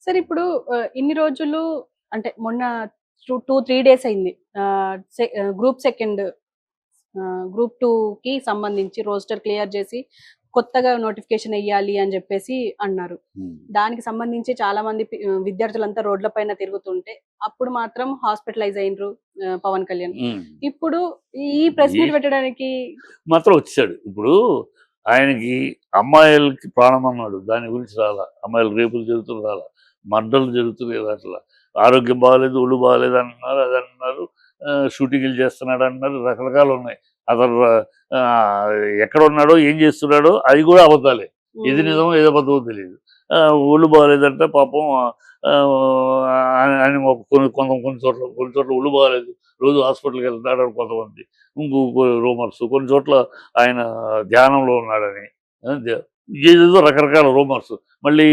సరే ఇప్పుడు ఇన్ని రోజులు అంటే మొన్న 3 డేస్ అయింది. గ్రూప్ సెకండ్ గ్రూప్ 2కి సంబంధించి రోస్టర్ క్లియర్ చేసి కొత్తగా నోటిఫికేషన్ ఎయ్యాలి అని జెప్పేసి అన్నారు. దానికి సంబంధించి చాలా మంది విద్యార్థులంతా రోడ్ల పైన తిరుగుతుంటే అప్పుడు మాత్రం హాస్పిటలైజ్ అయినరు పవన్ కళ్యాణ్. ఇప్పుడు ఈ ప్రెస్ మీట్ పెట్టడానికి మాత్రం వచ్చాడు. ఇప్పుడు ఆయనకి అమ్మాయిలకి ప్రాణం అన్నాడు, దాని గురించి రాలా. అమ్మాయిలు రేపులు జరుగుతున్న రాలా, మర్డర్లు జరుగుతున్నాయి, అట్లా ఆరోగ్యం బాగాలేదు, ఒళ్ళు బాగాలేదు అంటున్నారు, అది అంటున్నారు, షూటింగ్లు చేస్తున్నాడు అంటున్నారు, రకరకాలు ఉన్నాయి. అతను ఎక్కడ ఉన్నాడో ఏం చేస్తున్నాడో అది కూడా అబద్ధాలే. ఏది నిజమో ఏదో అబద్ధమో తెలియదు. ఒళ్ళు బాగాలేదంటే పాపం ఆయన కొన్ని చోట్ల ఒళ్ళు బాగాలేదు, రోజు హాస్పిటల్కి వెళ్తాడు కొంతమంది, ఇంకో రూమర్స్. కొన్ని చోట్ల ఆయన ధ్యానంలో ఉన్నాడని, ఏదేదో రకరకాల రూమర్స్. మళ్ళీ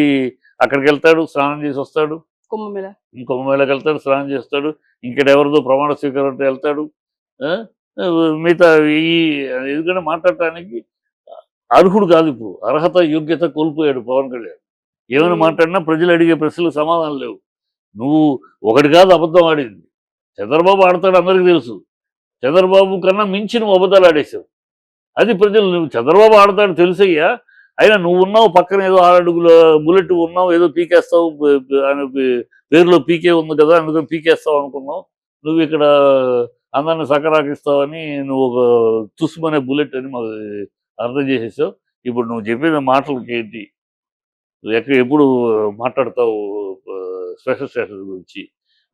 అక్కడికి వెళ్తాడు, స్నానం చేసి వస్తాడు, కుంభమేళకి వెళ్తాడు, స్నానం చేస్తాడు, ఇంకెవరిదో ప్రమాణ స్వీకారం వెళ్తాడు. మిగతా ఎందుకంటే మాట్లాడటానికి అర్హుడు కాదు. ఇప్పుడు అర్హత యోగ్యత కోల్పోయాడు పవన్ కళ్యాణ్. ఏమైనా మాట్లాడినా ప్రజలు అడిగే ప్రశ్నలకు సమాధానం లేవు. నువ్వు ఒకటి కాదు అబద్ధం ఆడింది. చంద్రబాబు ఆడతాడు అందరికీ తెలుసు. చంద్రబాబు కన్నా మించి నువ్వు అబద్ధాలు ఆడేసావు. అది ప్రజలు, నువ్వు చంద్రబాబు ఆడతాడు తెలుసయ్యా, అయినా నువ్వు ఉన్నావు పక్కన, ఏదో 6 అడుగుల బుల్లెట్ ఉన్నావు, ఏదో పీకేస్తావు, ఆయన పేరులో పీకే ఉంది కదా అందుకని పీకేస్తావు అనుకున్నావు. నువ్వు ఇక్కడ అందరిని సకరాకిస్తావని నువ్వు ఒక తుస్మనే బుల్లెట్ అని మాకు అర్థం చేసేసావు. ఇప్పుడు నువ్వు చెప్పిన మాటలకి ఏంటి, ఎప్పుడు మాట్లాడతావు స్పెషల్ స్టేటస్ గురించి?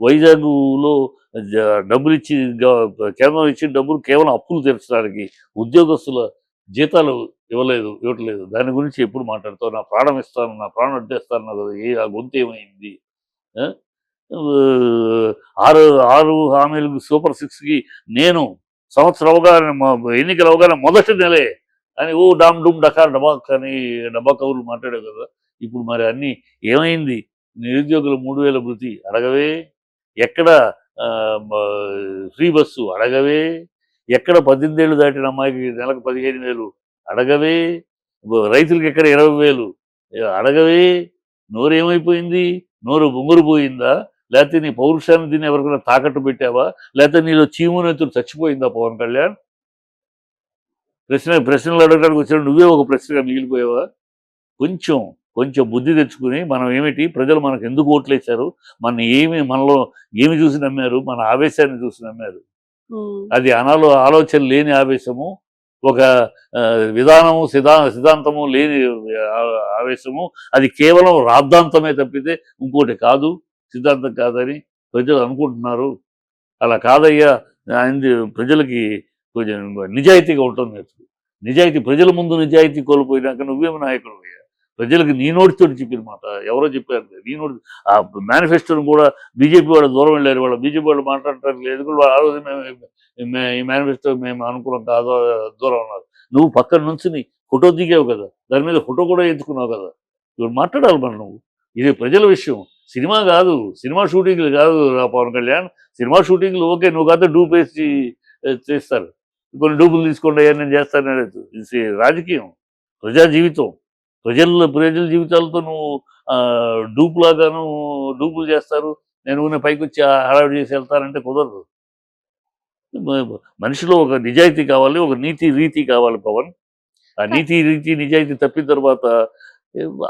వైజాగ్లో డబ్బులు ఇచ్చి, కేంద్రం ఇచ్చిన డబ్బులు కేవలం అప్పులు తీర్చడానికి, ఉద్యోగస్తుల జీతాలు ఇవ్వట్లేదు. దాని గురించి ఎప్పుడు మాట్లాడతావు? నా ప్రాణం ఇస్తాను, నా ప్రాణం అడ్డేస్తాను కదా, ఆ గొంతు ఏమైంది? 6 హామీలకు సూపర్ 6కి నేను సంవత్సరం అవగానే, ఎన్నికలు అవగానే మొదటి నెలే అని డామ్ డూమ్ డకార్ డబాక్ అని డబ్బా కవులు మాట్లాడావు కదా. ఇప్పుడు మరి అన్నీ ఏమైంది? నిరుద్యోగులు 3000 భృతి అడగవే, ఎక్కడ ఫ్రీ బస్సు అడగవే, ఎక్కడ 18 ఏళ్ళు దాటిన అమ్మాయికి నెలకు 15,000 అడగవే, రైతులకి ఎక్కడ 20,000 అడగవే. నోరు ఏమైపోయింది? నోరు బొంగురుపోయిందా? లేకపోతే నీ పౌరుషాన్ని దీన్ని ఎవరికైనా తాకట్టు పెట్టావా? లేకపోతే నీలో చీమునెత్తులు చచ్చిపోయిందా పవన్ కళ్యాణ్? ప్రశ్నలు అడగడానికి వచ్చాడు, నువ్వే ఒక ప్రశ్నగా మిగిలిపోయావా? కొంచెం బుద్ధి తెచ్చుకుని, మనం ఏమిటి, ప్రజలు మనకు ఎందుకు ఓట్లేశారు, మనలో ఏమి చూసి నమ్మారు, మన ఆవేశాన్ని చూసి నమ్మారు. అది ఆలోచన లేని ఆవేశము, ఒక విధానము సిద్ధాంతము లేని ఆవేశము. అది కేవలం రాద్ధాంతమే తప్పితే ఇంకోటి కాదు, సిద్ధాంతం కాదని ప్రజలు అనుకుంటున్నారు. అలా కాదయ్యా, ప్రజలకి కొంచెం నిజాయితీగా ఉంటుంది. నిజాయితీ, ప్రజల ముందు నిజాయితీ కోల్పోయినాక నువ్వేమి నాయకుడు అయ్యా? ప్రజలకు నీ నోటితో చెప్పిన మాట ఎవరో చెప్పారు. నీ నోటి ఆ మేనిఫెస్టోను కూడా బీజేపీ వాళ్ళు దూరం వెళ్ళారు. వాళ్ళు బీజేపీ వాళ్ళు మాట్లాడటానికి లేదు, ఆ రోజు ఈ మేనిఫెస్టో మేము అనుకున్నాం కాదు, దూరం ఉన్నారు. నువ్వు పక్కన నుంచి నీ ఫోటో దిగావు కదా, దాని మీద ఫోటో కూడా ఎత్తుకున్నావు కదా. ఇప్పుడు మాట్లాడాలి మరి నువ్వు. ఇది ప్రజల విషయం, సినిమా కాదు, సినిమా షూటింగ్లు కాదు పవన్ కళ్యాణ్. సినిమా షూటింగ్లు ఓకే, నువ్వు కాదు డూప్ వేసి చేస్తారు, కొన్ని డూపులు తీసుకోండి అయ్యా నేను చేస్తాను. ఇది రాజకీయం, ప్రజా జీవితం, ప్రజల జీవితాలతో నువ్వు డూపులు చేస్తారు. నేను పైకి వచ్చి హడావిడి చేసి వెళ్తానంటే కుదరదు. మనిషిలో ఒక నిజాయితీ కావాలి, ఒక నీతి రీతి కావాలి పవన్. ఆ నీతి రీతి నిజాయితీ తప్పిన తర్వాత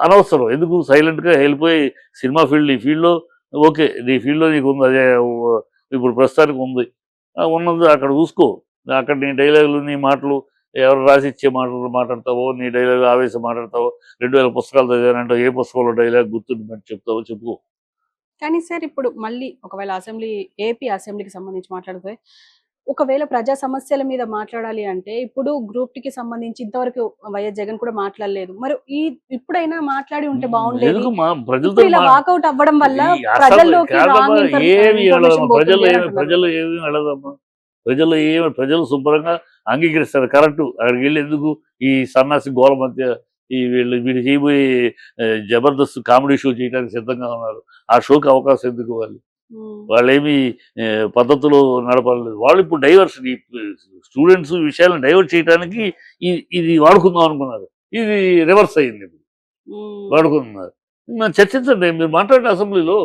అనవసరం, ఎందుకు సైలెంట్గా వెళ్ళిపోయి సినిమా ఫీల్డ్, ఈ ఫీల్డ్లో ఓకే, నీ ఫీల్డ్లో నీకు ఉంది, అదే ఇప్పుడు ప్రస్తుతానికి ఉంది, ఉన్నది అక్కడ చూసుకో. అక్కడ నీ డైలాగులు, నీ మాటలు, ఎవరు రాసిచ్చే మాటలు మాట్లాడతావో, నీ డైలాగ్ ఆవేశం మాట్లాడతావో, 2000 పుస్తకాలు చదివానంటే ఏ పుస్తకంలో డైలాగ్ గుర్తుండి చెప్తావో చెప్పుకో. కానీ సార్ ఇప్పుడు మళ్ళీ ఒకవేళ ఏపీ అసెంబ్లీకి సంబంధించి మాట్లాడితే, ఒకవేళ ప్రజా సమస్యల మీద మాట్లాడాలి అంటే ఇప్పుడు గ్రూప్ కి సంబంధించి ఇంతవరకు వైఎస్ జగన్ కూడా మాట్లాడలేదు. మరి ఇప్పుడైనా మాట్లాడి ఉంటే బాగుండేది. ఇలా వాకౌట్ అవ్వడం వల్ల ప్రజలు శుభ్రంగా అంగీకరిస్తారు. కరెక్టు, అక్కడికి వెళ్ళి ఎందుకు ఈ సన్నాసి గోల మధ్య వీడు చేయబోయే జబర్దస్త్ కామెడీ షో చేయడానికి సిద్ధంగా ఉన్నారు. ఆ షోకి అవకాశం ఎందుకు? వాళ్ళేమి పద్ధతులు నడపలేదు. వాళ్ళు ఇప్పుడు డైవర్షన్, ఈ స్టూడెంట్స్ విషయాలను డైవర్ట్ చేయడానికి ఇది వాడుకుందాం అనుకున్నారు. ఇది రివర్స్ అయింది, ఇప్పుడు వాడుకుంటున్నారు. చర్చించండి, మీరు మాట్లాడండి అసెంబ్లీలో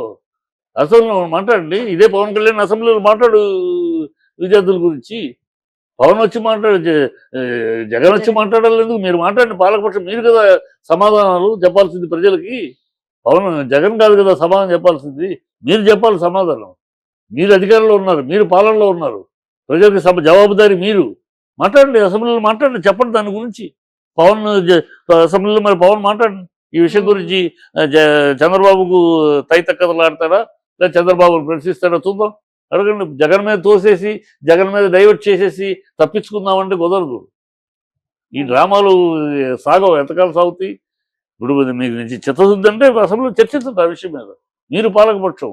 మాట్లాడండి. ఇదే పవన్ కళ్యాణ్ అసెంబ్లీలో మాట్లాడు విద్యార్థుల గురించి. పవన్ వచ్చి జగన్ వచ్చి మాట్లాడాలి, మీరు మాట్లాడండి. పాలకపక్షం మీరు కదా సమాధానాలు చెప్పాల్సింది ప్రజలకి. జగన్ కాదు కదా సమాధానం చెప్పాల్సింది, మీరు చెప్పాలి సమాధానం. మీరు అధికారంలో ఉన్నారు, మీరు పాలనలో ఉన్నారు, ప్రజలకు జవాబుదారి మీరు. మాట్లాడండి, అసెంబ్లీలో మాట్లాడండి, చెప్పండి దాని గురించి. పవన్ అసెంబ్లీలో మరి పవన్ మాట్లాడండి ఈ విషయం గురించి. చంద్రబాబుకు తైతక్కదలాడతాడా లేదా చంద్రబాబును ప్రశ్నిస్తాడా చూద్దాం. అడగండి. జగన్ మీద తోసేసి జగన్ మీద డైవర్ట్ చేసేసి తప్పించుకుందామంటే కుదరదు. ఈ డ్రామాలు సాగవు, ఎంతకాలం సాగుతాయి. ఇప్పుడు మీకు నుంచి చిత్తశుద్ధి అంటే అసెంబ్లీలో చర్చించండి ఆ విషయం మీద. మీరు పాలకపక్షం,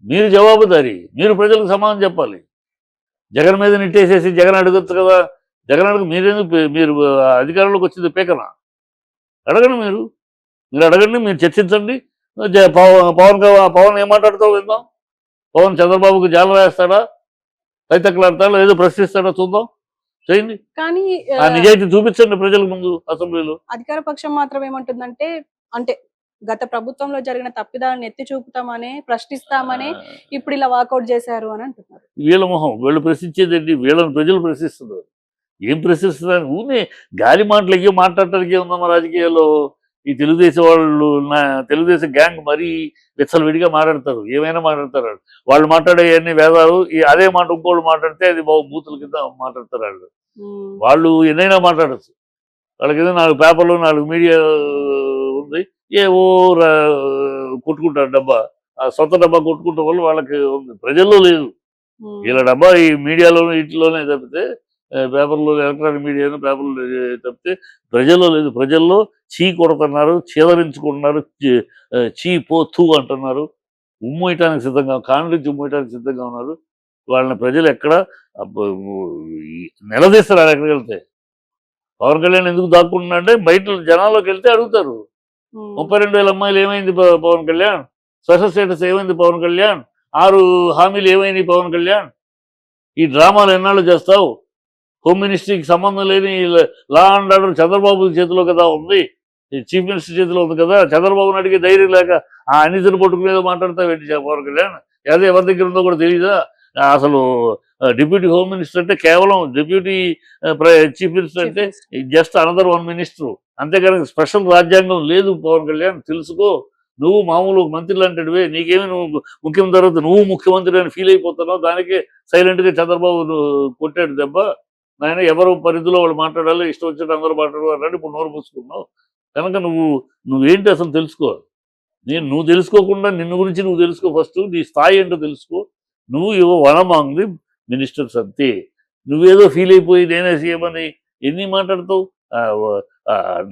మీరు జవాబుదారి, మీరు ప్రజలకు సమాధానం చెప్పాలి. జగన్ మీద నెట్టేసేసి జగన్ అడగచ్చు కదా, జగన్ అడుగు మీరు అధికారంలోకి వచ్చింది పేకనా? అడగండి, మీరు అడగండి, మీరు చర్చించండి. పవన్ ఏం మాట్లాడతావు విందాం. పవన్ చంద్రబాబుకు జాల వేస్తాడా, తైతక్కలాడతాడా, ఏదో ప్రశ్నిస్తాడా చూద్దాం. చేయండి, కానీ ఆ నిజాయితీ చూపించండి ప్రజల ముందు అసెంబ్లీలో. అధికార పక్షం మాత్రం ఏమంటుందంటే, అంటే గత ప్రభుత్వంలో జరిగిన తప్పిదాలను ఎత్తి చూపుతామని, ప్రశ్నిస్తామని ఇప్పుడు ఇలా వాకౌట్ చేశారు అని అంటున్నారు. వీళ్ళ మొహం, వీళ్ళు ప్రశ్నించేదండి, వీళ్ళని ప్రజలు ప్రశ్నిస్తున్నారు. ఏం ప్రశ్నిస్తున్నారు? ఊనే గాలి మాటలు ఎక్కి మాట్లాడటానికి ఉందమ్మా రాజకీయాల్లో. ఈ తెలుగుదేశం వాళ్ళు, తెలుగుదేశం గ్యాంగ్ మరీ విచ్చలవిడిగా మాట్లాడతారు, ఏమైనా మాట్లాడతారు. వాళ్ళు మాట్లాడేవన్నీ వేదాలు, అదే మాట ఇంకోళ్ళు మాట్లాడితే అది బూతుల కింద మాట్లాడతారు. వాళ్ళు ఎన్నైనా మాట్లాడచ్చు. వాళ్ళకి ఏదో 4 పేపర్లు 4 మీడియా ఉంది, ఏవో కొట్టుకుంటారు డబ్బా. ఆ సొంత డబ్బా కొట్టుకుంటాం వల్ల వాళ్ళకి ఉంది, ప్రజల్లో లేదు. వీళ్ళ డబ్బా ఈ మీడియాలోనూ వీటిలోనే తప్పితే, పేపర్లో ఎలక్ట్రానిక్ మీడియాను పేపర్లు తప్పితే ప్రజల్లో లేదు. ప్రజల్లో చీ కొడుతున్నారు, చీదరించుకుంటున్నారు, చీ పో తూ అంటున్నారు, ఉమ్మేయటానికి సిద్ధంగా, కాండ్రించి ఉమ్మేయటానికి సిద్ధంగా ఉన్నారు. వాళ్ళని ప్రజలు ఎక్కడ నిలదీస్తారు. ఎక్కడికి వెళ్తే పవన్ కళ్యాణ్ ఎందుకు దాక్కుంటున్నా అంటే, బయట జనాల్లోకి వెళ్తే అడుగుతారు. 32,000 అమ్మాయిలు ఏమైంది పవన్ కళ్యాణ్, స్పెషల్ స్టేటస్ ఏమైంది పవన్ కళ్యాణ్, 6 హామీలు ఏమైంది పవన్ కళ్యాణ్, ఈ డ్రామాలు ఎన్నాళ్ళు చేస్తావు, హోమ్ మినిస్ట్రీకి సంబంధం లేని లా అండ్ ఆర్డర్ చంద్రబాబు చేతిలో కదా ఉంది, చీఫ్ మినిస్టర్ చేతిలో ఉంది కదా. చంద్రబాబుని అడిగే ధైర్యం లేక ఆ అనితను పట్టుకునేదో మాట్లాడతావేంటి పవన్ కళ్యాణ్? అదే ఎవరి దగ్గర ఉందో కూడా తెలియదా? అసలు డిప్యూటీ హోమ్ మినిస్టర్ అంటే కేవలం డిప్యూటీ చీఫ్ మినిస్టర్ అంటే జస్ట్ అనదర్ 1 మినిస్టర్, అంతేకాని స్పెషల్ రాజ్యాంగం లేదు పవన్ కళ్యాణ్, తెలుసుకో. నువ్వు మామూలు మంత్రి లాంటివే, నీకేమి నువ్వు ముఖ్యమంత్రి తర్వాత నువ్వు ముఖ్యమంత్రి అని ఫీల్ అయిపోతున్నావు. దానికే సైలెంట్గా చంద్రబాబు కొట్టాడు దెబ్బ. ఆయన ఎవరు పరిధిలో వాళ్ళు మాట్లాడాలి, ఇష్టం వచ్చినట్టు అందరూ మాట్లాడాలి. ఇప్పుడు నోరు పూసుకున్నావు కనుక నువ్వేంటి అసలు తెలుసుకో. నువ్వు తెలుసుకోకుండా నిన్ను గురించి నువ్వు తెలుసుకో. ఫస్ట్ నీ స్థాయి ఏంటో తెలుసుకో. నువ్వు వన్ అమాంగ్ ది మినిస్టర్స్ అంతే. నువ్వేదో ఫీల్ అయిపోయి నేనే సీఎం అని ఎన్ని మాట్లాడతావు,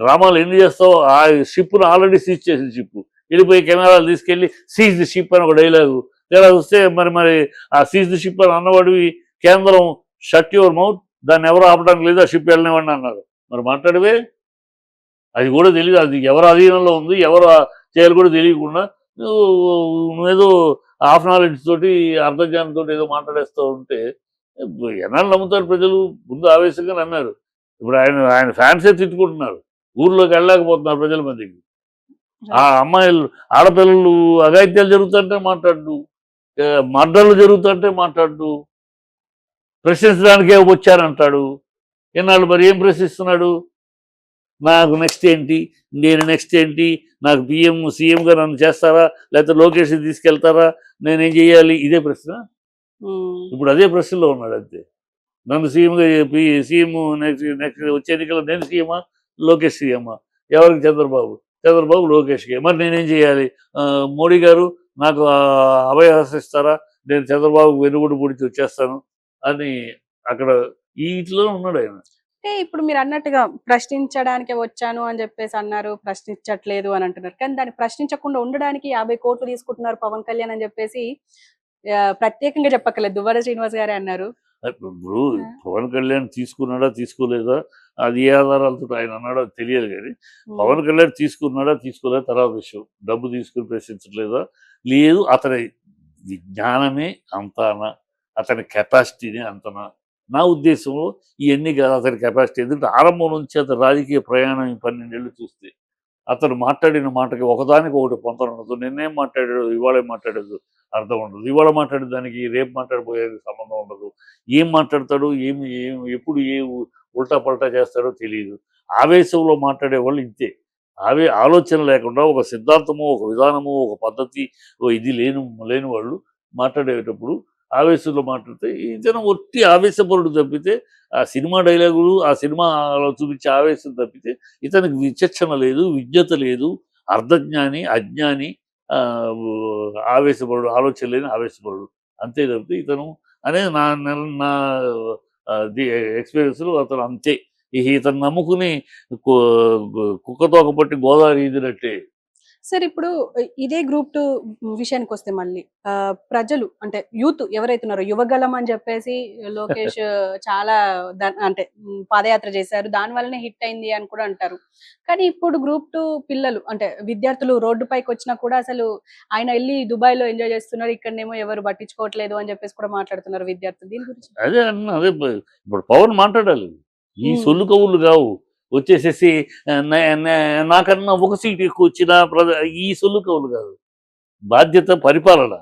డ్రామాలు ఎన్ని చేస్తావు. ఆ షిప్ను ఆల్రెడీ సీజ్ చేసిన షిప్ వెళ్ళిపోయి కెమెరాలు తీసుకెళ్ళి సీజ్ ది షిప్ అని ఒక డైలాగు ఇలా వస్తే మరి ఆ సీజ్ ది షిప్ అని అన్నవాడివి కేంద్రం షట్ యువర్ మౌత్, దాన్ని ఎవరు ఆపడానికి లేదు, ఆ షిప్ వెళ్ళనివ్వండి అన్నారు. మరి మాట్లాడవే, అది కూడా తెలియదు, అది ఎవరు అధీనంలో ఉంది, ఎవరు చేయాలి కూడా తెలియకుండా నువ్వేదో హాఫ్ నాలెడ్జ్ తోటి అర్ధజ్ఞానంతో ఏదో మాట్లాడేస్తూ ఉంటే ఎన్నాళ్ళు నమ్ముతారు ప్రజలు? ముందు ఆవేశంగా నమ్మారు, ఇప్పుడు ఆయన ఫ్యాన్సే తిట్టుకుంటున్నారు, ఊర్లోకి వెళ్ళలేకపోతున్నారు ప్రజల మధ్యకి. ఆ అమ్మాయిలు ఆడపిల్లలు అఘాయిత్యాలు జరుగుతుంటే మాట్లాడు, మర్డర్లు జరుగుతుంటే మాట్లాడు, ప్రశ్నించడానికే వచ్చారంటాడు. ఎన్నాళ్ళు మరి ఏం ప్రశ్నిస్తున్నాడు? నాకు నెక్స్ట్ ఏంటి, నేను నెక్స్ట్ ఏంటి, నాకు సీఎంగా నన్ను చేస్తారా, లేకపోతే లోకేష్ తీసుకెళ్తారా, నేనేం చేయాలి, ఇదే ప్రశ్న. ఇప్పుడు అదే ప్రశ్నలో ఉన్నాడు అంతే. నన్ను సీఎంగా సీఎం నెక్స్ట్ వచ్చే ఎన్నికల్లో నేను సీఎమా, లోకేష్ సీఎమా, ఎవరికి? చంద్రబాబు లోకేష్కి. మరి నేనేం చేయాలి? మోడీ గారు నాకు అభయహసిస్తారా, నేను చంద్రబాబు వెనుగుడు పొడిచి వచ్చేస్తాను అని అక్కడ వీటిలో ఉన్నాడు ఆయన. అంటే ఇప్పుడు మీరు అన్నట్టుగా ప్రశ్నించడానికి వచ్చాను అని చెప్పేసి అన్నారు, ప్రశ్నించట్లేదు అని అంటున్నారు. కానీ దాన్ని ప్రశ్నించకుండా ఉండడానికి 50 కోట్లు తీసుకుంటున్నారు పవన్ కళ్యాణ్ అని చెప్పేసి ప్రత్యేకంగా చెప్పక్కర్లేదు, దువ్వాడ శ్రీనివాస్ గారే అన్నారు. ఇప్పుడు పవన్ కళ్యాణ్ తీసుకున్నాడా తీసుకోలేదా, అది ఏ ఆధారాలతో ఆయన అన్నాడో తెలియదు. కానీ పవన్ కళ్యాణ్ తీసుకున్నాడా తీసుకోలేదా తర్వాత విషయం. డబ్బు తీసుకుని ప్రశ్నించట్లేదా, లేదు అతని విజ్ఞానమే అంతానా, అతని కెపాసిటీనే అంతనా? నా ఉద్దేశంలో ఇవన్నీ కాదు అతని కెపాసిటీ. ఎందుకంటే ఆరంభం నుంచి అతని రాజకీయ ప్రయాణం 12 ఏళ్ళు చూస్తే అతను మాట్లాడిన మాటకి ఒకదానికి ఒకటి పొంతన ఉండదు. నిన్నేం మాట్లాడాడు, ఇవాళ మాట్లాడేది అర్థం ఉండదు. ఇవాళ మాట్లాడే దానికి రేపు మాట్లాడిపోయేది సంబంధం ఉండదు. ఏం మాట్లాడతాడు, ఎప్పుడు ఉల్టా పల్టా చేస్తాడో తెలియదు. ఆవేశంలో మాట్లాడే వాళ్ళు ఇంతే. ఆలోచన లేకుండా ఒక సిద్ధాంతము, ఒక విధానము, ఒక పద్ధతి, ఇది లేని వాళ్ళు మాట్లాడేటప్పుడు ఆవేశంలో మాట్లాడితే ఇతను ఒట్టి ఆవేశపరుడు తప్పితే, ఆ సినిమా డైలాగులు, ఆ సినిమాలో చూపించే ఆవేశం తప్పితే ఇతనికి విచక్షణ లేదు, విజ్ఞత లేదు, అర్ధజ్ఞాని, అజ్ఞాని, ఆవేశపరుడు, ఆలోచన లేని ఆవేశపరుడు. అంతే తప్పితే ఇతను అనేది నా ఎక్స్పీరియన్స్‌లో అతను అంతే. ఇతను నమ్ముకుని కుక్కతోక పట్టి గోదావరి ఈదినట్టే. సార్ ఇప్పుడు ఇదే గ్రూప్ 2 విషయానికొస్తే మళ్ళీ ప్రజలు అంటే యూత్ ఎవరైతే ఉన్నారో యువగళం అని చెప్పేసి లోకేష్ చాలా అంటే పాదయాత్ర చేశారు. దాని వల్లనే హిట్ అయింది అని కూడా అంటారు. కానీ ఇప్పుడు గ్రూప్ 2 పిల్లలు అంటే విద్యార్థులు రోడ్డు పైకొచ్చినా కూడా అసలు ఆయన ఎళ్లి దుబాయ్‌లో ఎంజాయ్ చేస్తున్నారు. ఇక్కడనేమో ఎవరు పట్టించుకోవట్లేదు అని చెప్పేసి కూడా మాట్లాడుతున్నారు విద్యార్థులు. దీని గురించి? అదే ఇప్పుడు పవన్ మాట్లాడాలి. ఈ హ్మ్. సొల్లు కవులు కావు. వచ్చేసేసి నాకన్నా ఒక సీట్ ఎక్కువ వచ్చిన ఈ సొల్లు కవులు కాదు. బాధ్యత పరిపాలన.